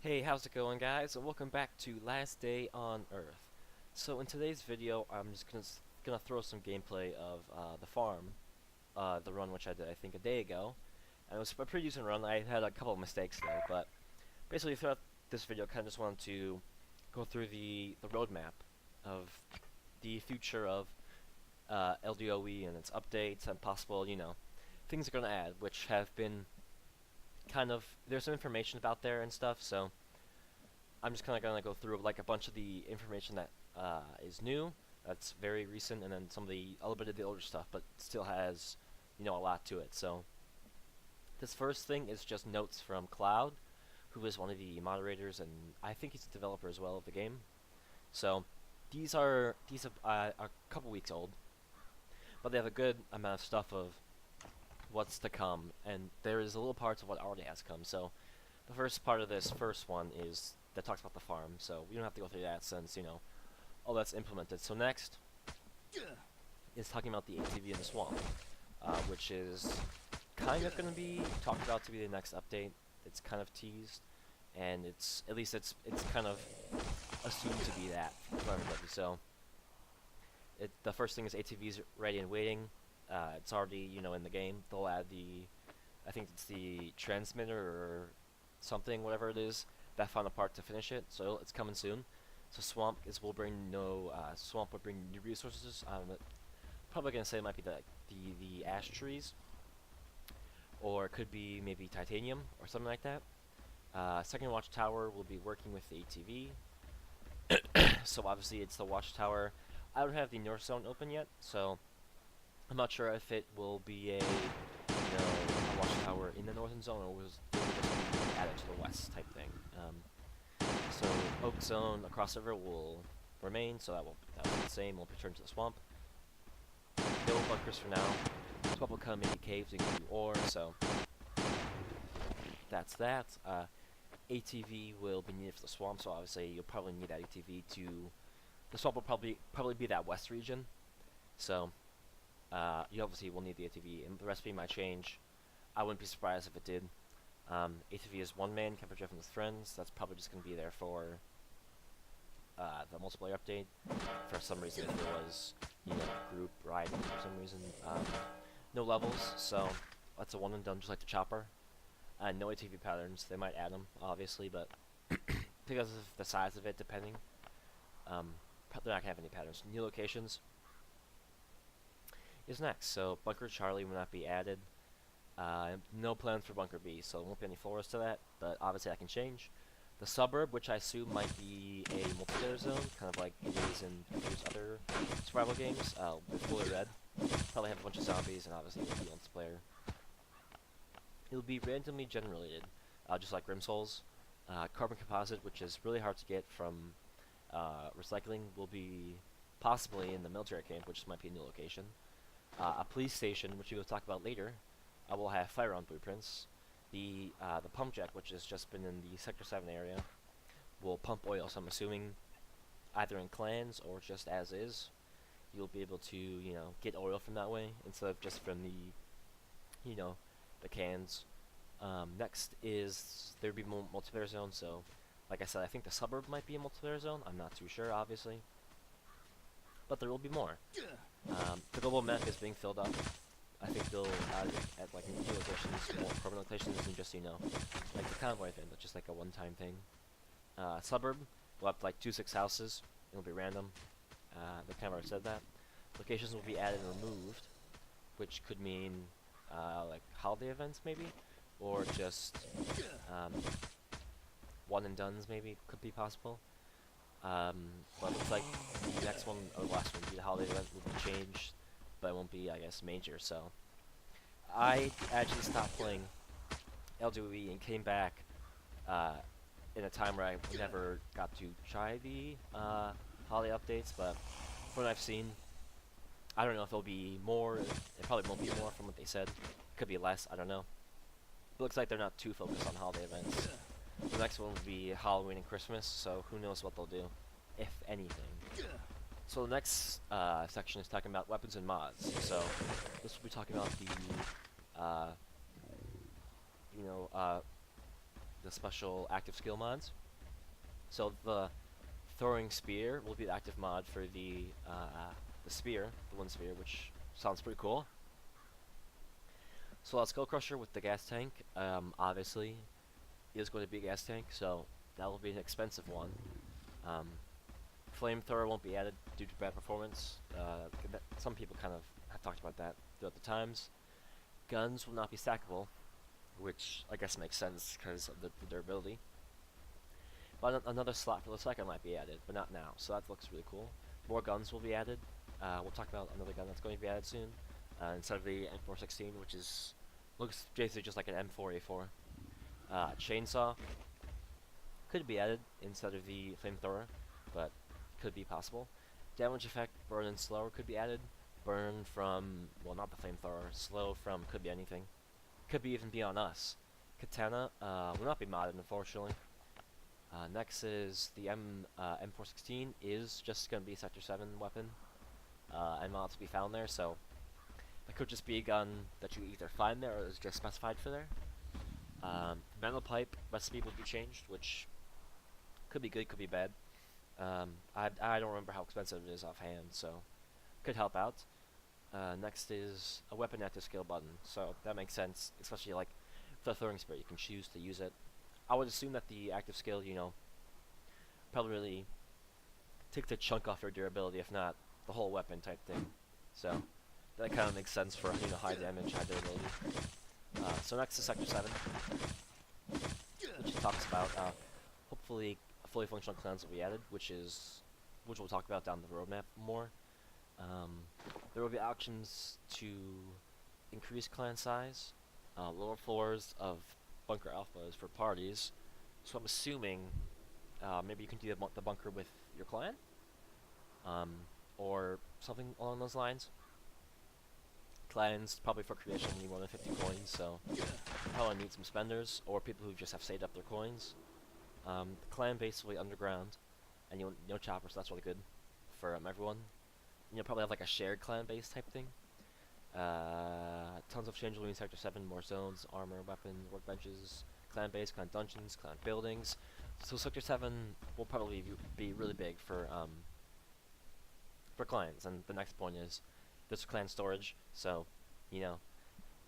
Hey, how's it going, guys? And welcome back to Last Day on Earth. So in today's video, I'm just gonna throw some gameplay of the farm, the run which I did I think a day ago. And it was a pretty decent run. I had a couple of mistakes there, but basically throughout this video, I kind of just wanted to go through the roadmap of the future of LDOE and its updates and possible, things they're gonna add, which have been there's some information about there and stuff. So I'm just kind of gonna go through like a bunch of the information that is new, that's very recent, and then a little bit of the older stuff, but still has a lot to it. So this first thing is just notes from Cloud, who is one of the moderators, and I think he's a developer as well of the game. So these are a couple weeks old, but they have a good amount of stuff of what's to come, and there is a little parts of what already has come. So the first part of this first one is that talks about the farm, so we don't have to go through that since all that's implemented. So next is talking about the ATV in the swamp, which is kind of going to be talked about to be the next update. It's kind of teased, and it's kind of assumed to be that for everybody. So the first thing is ATVs ready and waiting. It's already in the game. They'll add I think it's the transmitter or something, whatever it is, that final part to finish it. So it's coming soon. So Swamp will bring new resources. Probably gonna say it might be the ash trees, or it could be maybe titanium or something like that. Second watchtower will be working with the ATV. So obviously it's the watchtower. I don't have the North Zone open yet, so I'm not sure if it will be a watchtower in the Northern Zone, or was it just be added to the West type thing. So Oak Zone across the river will remain, so that will be the same. Won't return to the swamp. No bunkers for now. Swamp will come maybe caves, you can do ore. So that's that. ATV will be needed for the swamp, so obviously you'll probably need that ATV to. The swamp will probably be that west region. So you obviously will need the ATV, and the recipe might change. I wouldn't be surprised if it did. ATV is one man, can be driven with friends. That's probably just going to be there for the multiplayer update. For some reason, if there was group riding for some reason, no levels, so that's a one and done, just like the chopper. No ATV patterns. They might add them, obviously, but because of the size of it, depending, they're not gonna have any patterns. New locations is next. So Bunker Charlie will not be added. No plans for Bunker B, so there won't be any floors to that, but obviously that can change. The suburb, which I assume might be a multiplayer zone, kind of like it is in these other survival games, with fully red. Probably have a bunch of zombies, and obviously it will be multiplayer. It'll be randomly generated, just like Grim Souls. Carbon composite, which is really hard to get from recycling, will be possibly in the military camp, which might be a new location. A police station, which we will talk about later, will have firearm blueprints. The pump jack, which has just been in the Sector 7 area, will pump oil, so I'm assuming either in clans or just as is. You'll be able to, get oil from that way, instead of just from the cans. Next is there'll be multiplayer zone, so like I said, I think the suburb might be a multiplayer zone. I'm not too sure, obviously, but there will be more. The global map is being filled up. I think they'll add it at like new locations, more permanent locations, and just like the convoy thing, but just like a one-time thing. Suburb will have like 2-6 houses. It'll be random. They kind of already said that. Locations will be added and removed, which could mean like holiday events maybe, or just one and dones maybe could be possible. But it looks like the next one, or the last one, the holiday event will be changed, but it won't be, I guess, major. So I actually stopped playing LDOE and came back in a time where I never got to try the holiday updates, but from what I've seen, I don't know if it'll be more. It probably won't be more from what they said. It could be less, I don't know. It looks like they're not too focused on holiday events. The next one will be Halloween and Christmas, so who knows what they'll do, if anything. So the next section is talking about weapons and mods. So this will be talking about the the special active skill mods. So the throwing spear will be the active mod for the spear, the wind spear, which sounds pretty cool. So Skull Crusher with the gas tank, obviously, is going to be a gas tank, so that will be an expensive one. Flamethrower won't be added due to bad performance. Some people kind of have talked about that throughout the times. Guns will not be stackable, which I guess makes sense because of the durability. But another slot for the second might be added, but not now, so that looks really cool. More guns will be added. We'll talk about another gun that's going to be added soon. Instead of the M416, which looks basically just like an M4A4. Chainsaw could be added instead of the flamethrower, but could be possible. Damage effect, burn and slower could be added. Burn from, well, not the flamethrower. Slow from could be anything. Could be even be on us. Katana will not be modded, unfortunately. Next is the M416 is just going to be Sector 7 weapon, and mods to be found there, so it could just be a gun that you either find there or is just specified for there. Metal pipe recipe will be changed, which could be good, could be bad. I don't remember how expensive it is offhand, so could help out. Next is a weapon active skill button, so that makes sense, especially like for the throwing spear, you can choose to use it. I would assume that the active skill, you know, probably really takes a chunk off your durability, if not the whole weapon type thing. So that kind of makes sense for, you know, high damage, high durability. So next is Sector 7, which talks about hopefully fully functional clans will be added, which we'll talk about down the roadmap more. There will be options to increase clan size, lower floors of bunker alphas for parties. So I'm assuming maybe you can do the bunker with your clan, or something along those lines. Clans, probably for creation, need more than 50 coins, so probably need some spenders, or people who just have saved up their coins. The clan base will be underground, and no choppers, so that's really good for everyone. You'll probably have like a shared clan base type thing. Tons of change between Sector 7, more zones, armor, weapons, workbenches, clan base, clan dungeons, clan buildings. So Sector 7 will probably be really big for clans, and the next point is there's clan storage, so, you know,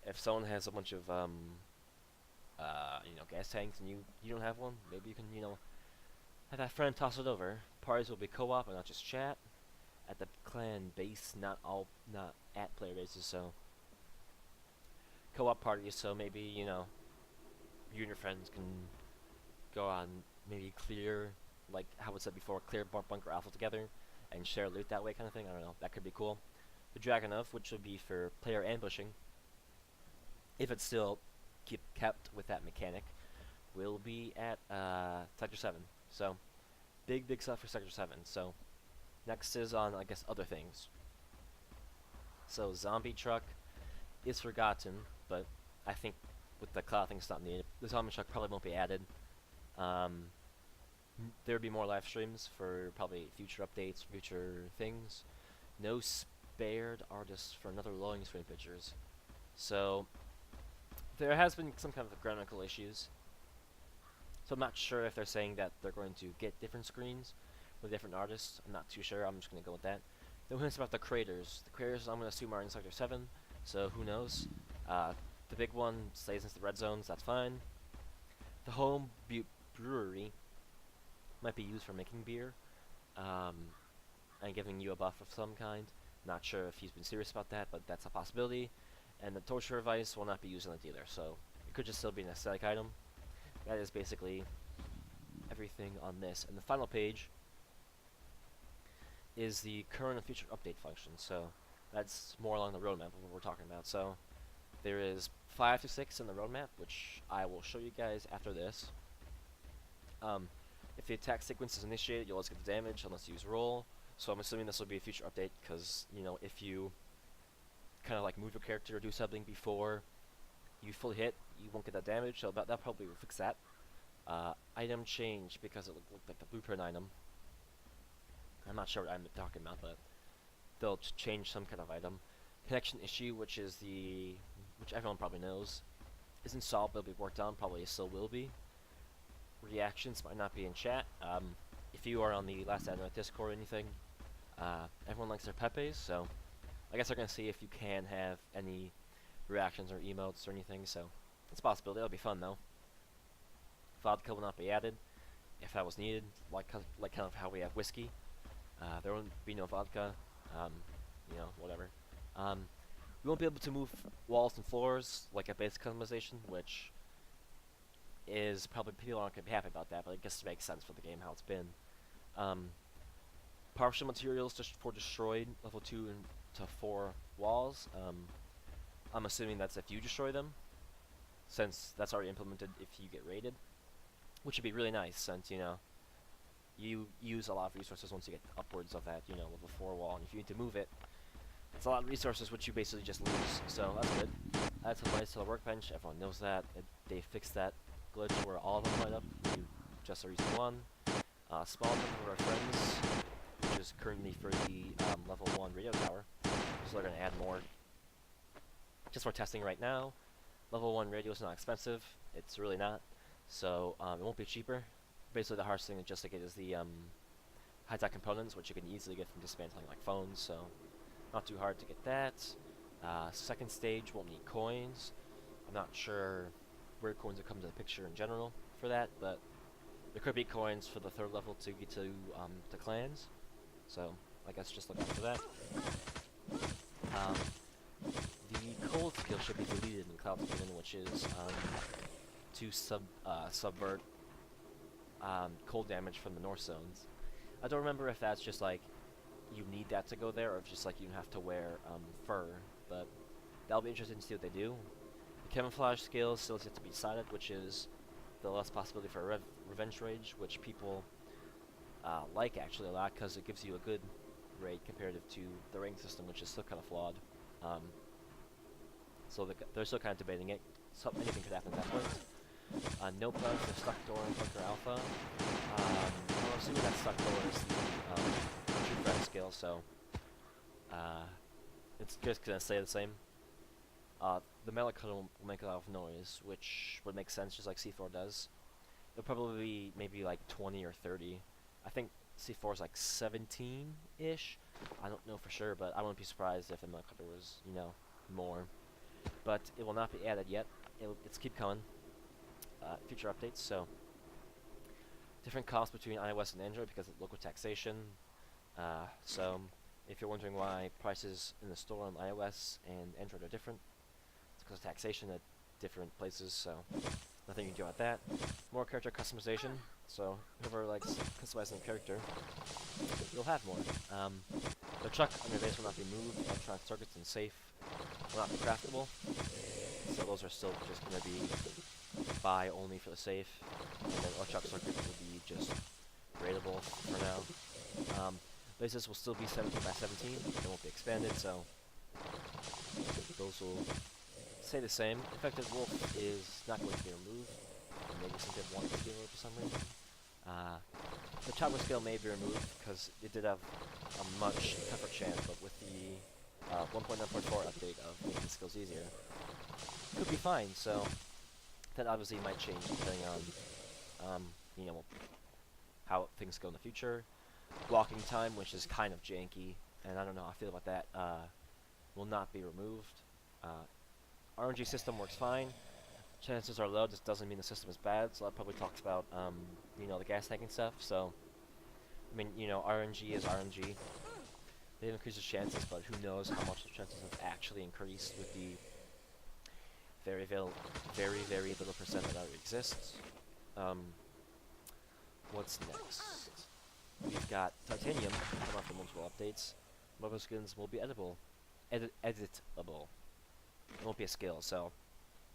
if someone has a bunch of, you know, gas tanks and you don't have one, maybe you can, you know, have that friend toss it over. Parties will be co-op and not just chat at the clan base, not at player bases, so co-op parties, so maybe, you know, you and your friends can go on, maybe clear, like how it said before, clear bunker alpha together and share loot that way kind of thing. I don't know, that could be cool. The Dragonov, which would be for player ambushing, if it's still kept with that mechanic, will be at Sector 7. So, big stuff for Sector 7. So, next is on, I guess, other things. So, Zombie Truck is forgotten, but I think with the cloud thing, it's not needed. The Zombie Truck probably won't be added. There'll be more live streams for probably future updates, future things. No spared artists for another loading screen pictures. So, there has been some kind of grammatical issues. So I'm not sure if they're saying that they're going to get different screens with different artists. I'm not too sure. I'm just going to go with that. Then when it's about the creators. The creators I'm going to assume are in Sector 7, so who knows. The big one stays in the red zones, that's fine. The home brewery might be used for making beer, and giving you a buff of some kind. Not sure if he's been serious about that, but that's a possibility. And the torture device will not be used in it either, so it could just still be an aesthetic item. That is basically everything on this. And the final page is the current and future update function, so that's more along the roadmap of what we're talking about. So there is 5 to 6 in the roadmap, which I will show you guys after this. If the attack sequence is initiated, you'll always get the damage unless you use roll. So I'm assuming this will be a future update, because, you know, if you kind of like move your character or do something before you fully hit, you won't get that damage, so that probably will fix that. Item change, because it looked like the blueprint item. I'm not sure what I'm talking about, but they'll change some kind of item. Connection issue, which everyone probably knows, isn't solved, but will be worked on, probably still will be. reactions might not be in chat. If you are on the Last Anime Discord or anything, everyone likes their Pepes, so I guess they're gonna see if you can have any reactions or emotes or anything. So it's a possibility. It'll be fun though. Vodka will not be added if that was needed, like kind of how we have whiskey. There won't be no vodka. Um, whatever. We won't be able to move walls and floors like a base customization, which is probably people aren't gonna be happy about that, but I guess it makes sense for the game how it's been. Partial materials for destroyed level 2 and to 4 walls. I'm assuming that's if you destroy them, since that's already implemented if you get raided, which would be really nice since you use a lot of resources once you get upwards of that level 4 wall, and if you need to move it, it's a lot of resources which you basically just lose. So that's good. That's a nice little workbench. Everyone knows that. They fixed that glitch where all of them light up. You just a reason one. Small number of friends, which is currently for the level 1 radio tower. So they're gonna add more. Just for testing right now. Level 1 radio is not expensive. It's really not. So it won't be cheaper. Basically, the hardest thing just to get is the high-tech components, which you can easily get from dismantling like phones. So not too hard to get that. Second stage won't need coins. I'm not sure where coins will come into the picture in general for that, but there could be coins for the 3rd level to get to the clans. So I guess just look out for that. The cold skill should be deleted in Cloud Spinning, which is to subvert cold damage from the North zones. I don't remember if that's just like you need that to go there, or if just like you have to wear fur, but that'll be interesting to see what they do. The camouflage skill still has yet to be decided, which is the less possibility for revenge rage, which people like actually a lot because it gives you a good raid comparative to the rank system, which is still kind of flawed. So they're still kind of debating it. So anything could happen at that point. No plans for stuck door and bunker alpha. I'm assuming that stuck door is the true threat skill, so it's just gonna stay the same. The melee cutter will make a lot of noise, which would make sense, just like C4 does. It'll probably be maybe like 20 or 30. I think C4 is like 17-ish. I don't know for sure, but I wouldn't be surprised if the melee cutter was, more. But it will not be added yet. It's keep coming. Future updates. So different costs between iOS and Android because of local taxation. So if you're wondering why prices in the store on iOS and Android are different, it's because of taxation at different places. So nothing you can do about that. More character customization. So whoever likes customizing a character, you'll have more. The truck on your base will not be moved. Electronic circuits and safe will not be craftable. So those are still just going to be buy only for the safe. And then electronic circuits will be just raidable for now. Bases will still be 17 by 17. They won't be expanded, so those will stay the same. Infected Wolf is not going to be removed. Maybe some people want it to be removed for some reason. The chopper skill may be removed because it did have a much tougher chance, but with the 1.9.4 update of making skills easier, could be fine. So that obviously might change depending on how things go in the future. Walking time, which is kind of janky, and I don't know how I feel about that, will not be removed. RNG system works fine. Chances are low. This doesn't mean the system is bad, so that probably talks about the gas tank and stuff. So I mean, RNG is RNG. They've increased the chances, but who knows how much the chances have actually increased with the very little percent that already exists. What's next? We've got titanium come out for multiple updates. Mobile skins will be editable. Editable. It won't be a skill, so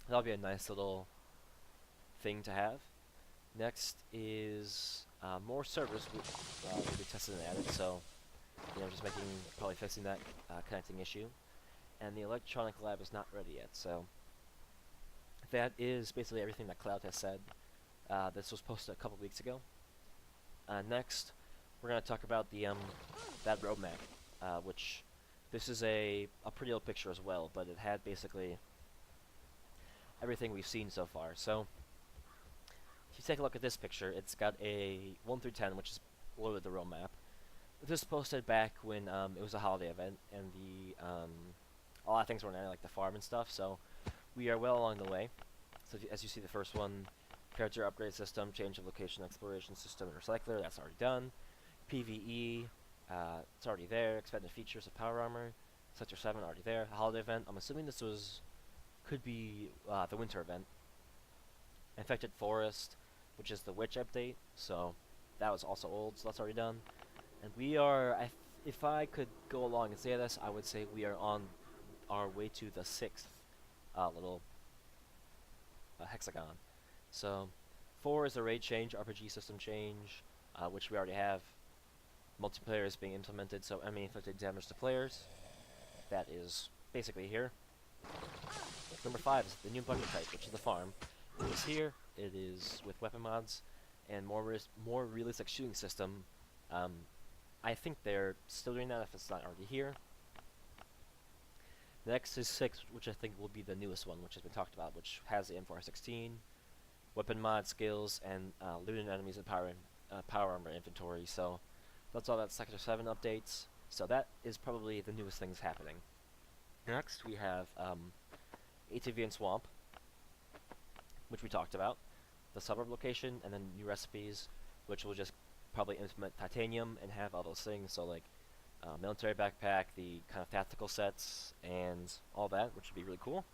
that'll be a nice little thing to have. Next is more servers will be tested and added, so just probably fixing that connecting issue. And the electronic lab is not ready yet, so that is basically everything that Cloud has said. This was posted a couple weeks ago. Next, we're going to talk about the that roadmap, which this is a pretty old picture as well, but it had basically everything we've seen so far. So If you take a look at this picture, it's got a 1 through 10, which is loaded the real map. This was posted back when it was a holiday event, and a lot of things were on like the farm and stuff. So we are well along the way. So as you see, the first one, character upgrade system, change of location, exploration system, and recycler. That's already done. PVE, it's already there. Expanded features of power armor. Sector 7 already there. Holiday event. I'm assuming this could be the winter event. Infected forest, which is the witch update. So that was also old. So that's already done. And we are, if I could go along and say this, I would say we are on our way to the 6th little hexagon. So 4 is the raid change, RPG system change, which we already have. Multiplayer is being implemented, so enemy inflicted damage to players. That is basically here. Number 5 is the new bunker type, which is the farm. It is here. It is with weapon mods and more realistic shooting system. I think they're still doing that if it's not already here. Next is 6, which I think will be the newest one, which has been talked about, which has the M416, weapon mod skills, and looting enemies and power armor inventory. So that's all that Sector 7 updates. So that is probably the newest things happening. Next we have ATV and Swamp, which we talked about, the suburb location, and then new recipes, which will just probably implement titanium and have all those things. So like military backpack, the kind of tactical sets, and all that, which would be really cool.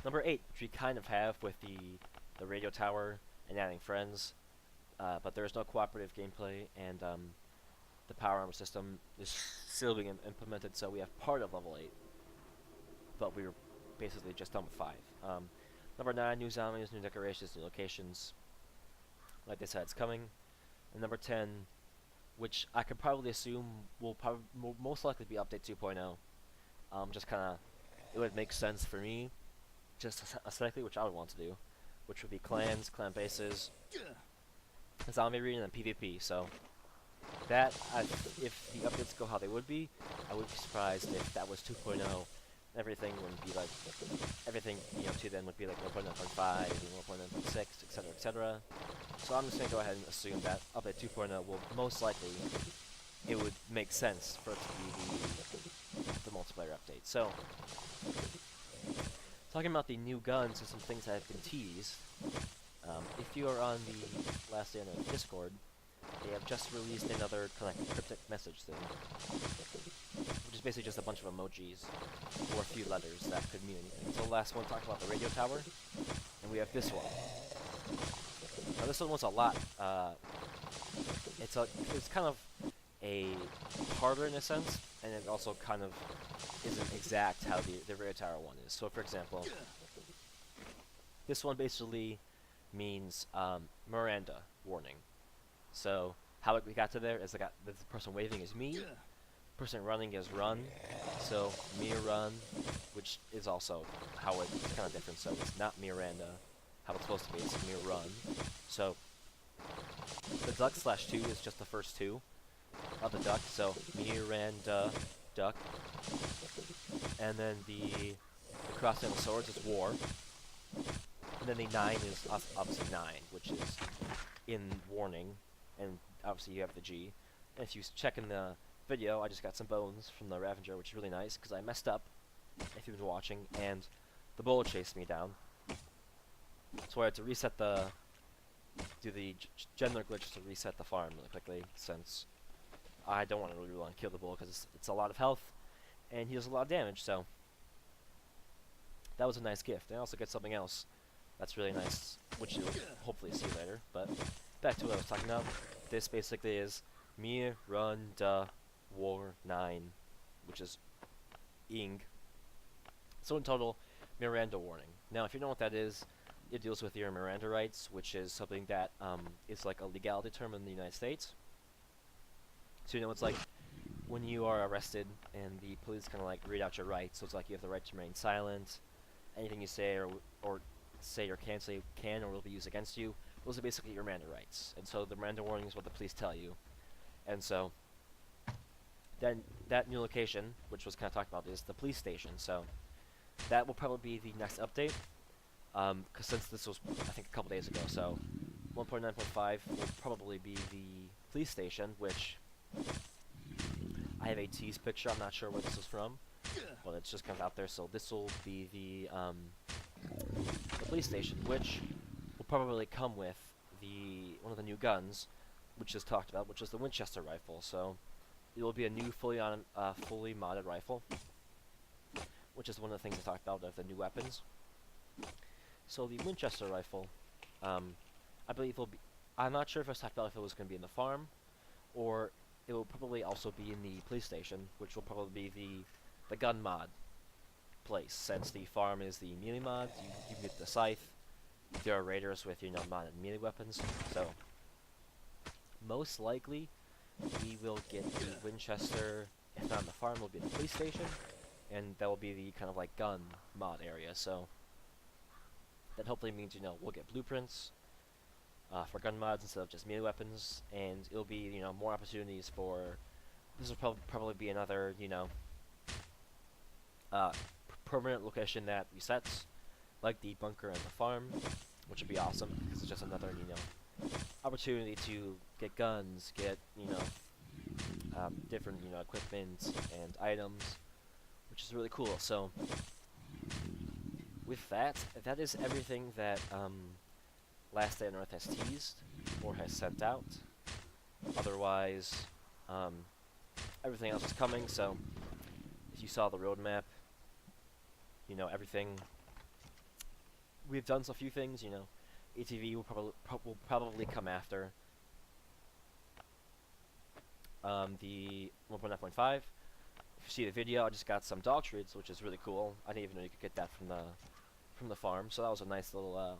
Number 8, which we kind of have with the radio tower and adding friends, but there is no cooperative gameplay, and the power armor system is still being implemented, so we have part of level 8, but we were basically just done with 5. Number 9, new zombies, new decorations, new locations. Like they said, it's coming. And number 10, which I could probably assume will most likely be update 2.0. Just kind of, it would make sense for me, just aesthetically, which I would want to do, which would be clans, clan bases, zombie arena, and PvP. So that, if the updates go how they would be, I would be surprised if that was 2.0. Everything would be like, everything, to then would be like 1.9.5, 1.9.6, etc., etc. So I'm just going to go ahead and assume that update 2.0 will most likely, it would make sense for it to be the multiplayer update. So, talking about the new guns and some things that have been teased, if you are on the last day on the Discord, they have just released another kind of cryptic message thing, which is basically just a bunch of emojis or a few letters that could mean anything. So the last one talked about the radio tower, and we have this one. Now this one was a lot. It's kind of a harder in a sense, and it also kind of isn't exact how the radio tower one is. So for example, this one basically means Miranda warning. So how we got to there is the person waving is me, person running is run, so me run, which is also how it's kind of different. So it's not Miranda, how it's supposed to be. It's me run. So the duck /2 is just the first two of the duck. So Miranda duck, and then the cross and the swords is war, and then the 9 is obviously 9, which is in warning. And obviously you have the G. And if you check in the video, I just got some bones from the Ravager, which is really nice, because I messed up, if you've been watching, and the bullet chased me down. So I had to reset do the gender glitch to reset the farm really quickly, since I don't want to really want to kill the bullet, because it's a lot of health, and he does a lot of damage, so that was a nice gift. And I also get something else that's really nice, which you'll hopefully see later, but back to what I was talking about. This basically is Miranda War 9, which is Ing. So in total, Miranda warning. Now, if you know what that is, it deals with your Miranda rights, which is something that is like a legality term in the United States. So it's like when you are arrested and the police kind of like read out your rights. So it's like you have the right to remain silent. Anything you say or say or can say can or will be used against you. Those are basically your Miranda rights. And so the Miranda warning is what the police tell you. And so then that new location, which was kind of talked about, is the police station. So that will probably be the next update. Because since this was, I think, a couple days ago, so 1.9.5 will probably be the police station, which I have a tease picture. I'm not sure where this is from, but it's just kind of out there. So this will be the police station, which will probably come with one of the new guns, which is talked about, which is the Winchester Rifle. So it will be a new fully modded rifle, which is one of the things I talked about of the new weapons. So the Winchester Rifle, I believe will be. I'm not sure if I was talked about if it was going to be in the farm, or it will probably also be in the police station, which will probably be the gun mod place. Since the farm is the melee mod, you can get the scythe. There are raiders with modded melee weapons. So most likely we will get the Winchester. If not in the farm, it will be in the police station, and that will be the kind of like gun mod area. So that hopefully means we'll get blueprints for gun mods instead of just melee weapons, and it'll be more opportunities for. This will probably be another permanent location that resets, like the bunker and the farm, which would be awesome because it's just another opportunity to get guns, get different equipment and items, which is really cool. So with that is everything that Last Day on Earth has teased or has sent out. Otherwise, everything else is coming. So if you saw the roadmap, everything. We've done a few things. ATV will probably come after the 1.9.5. If you see the video, I just got some dog treats, which is really cool. I didn't even know you could get that from the farm, so that was a nice little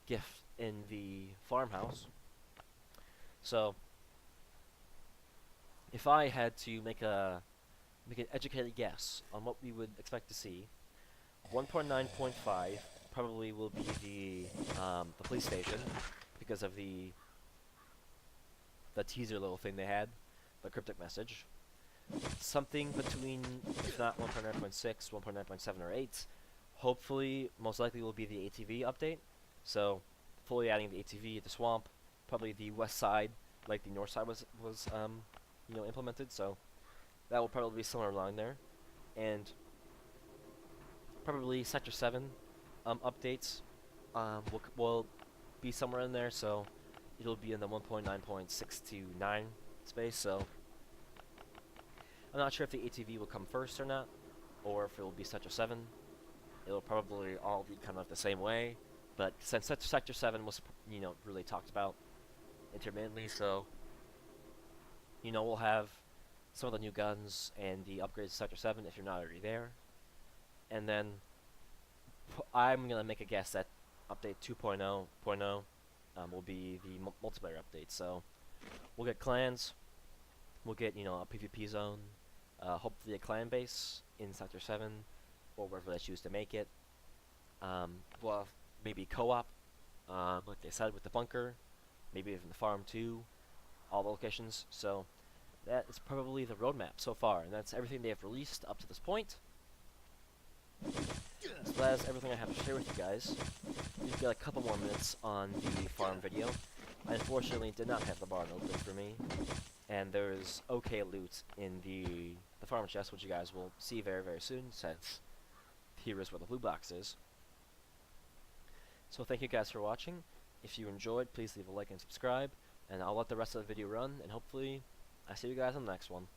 gift in the farmhouse. So if I had to make an educated guess on what we would expect to see, 1.9.5 probably will be the police station because of the teaser little thing they had, the cryptic message. Something between, if not 1.9.6, 1.9.7, or 8, hopefully, most likely will be the ATV update. So, fully adding the ATV at the swamp, probably the west side, like the north side was implemented. So, that will probably be somewhere along there, and probably Sector 7 updates will be somewhere in there. So, it'll be in the 1.9.6 to 9 space. So, I'm not sure if the ATV will come first or not, or if it will be Sector 7. It'll probably all be kind of the same way, but since Sector 7 was, really talked about intermittently, so, we'll have some of the new guns and the upgrades to Sector 7 if you're not already there. And then, I'm going to make a guess that update 2.0 will be the multiplayer update. So, we'll get clans, we'll get, a PvP zone, hopefully a clan base in Sector 7, or wherever they choose to make it. We'll have maybe co-op, like they said, with the bunker, maybe even the farm too, all the locations. So that is probably the roadmap so far, and that's everything they have released up to this point. So that is everything I have to share with you guys. We've got a couple more minutes on the farm video. I unfortunately did not have the barn open for me, and there is okay loot in the farm chest, which you guys will see very, very soon, since here is where the blue box is. So thank you guys for watching. If you enjoyed, please leave a like and subscribe, and I'll let the rest of the video run, and hopefully I see you guys on the next one.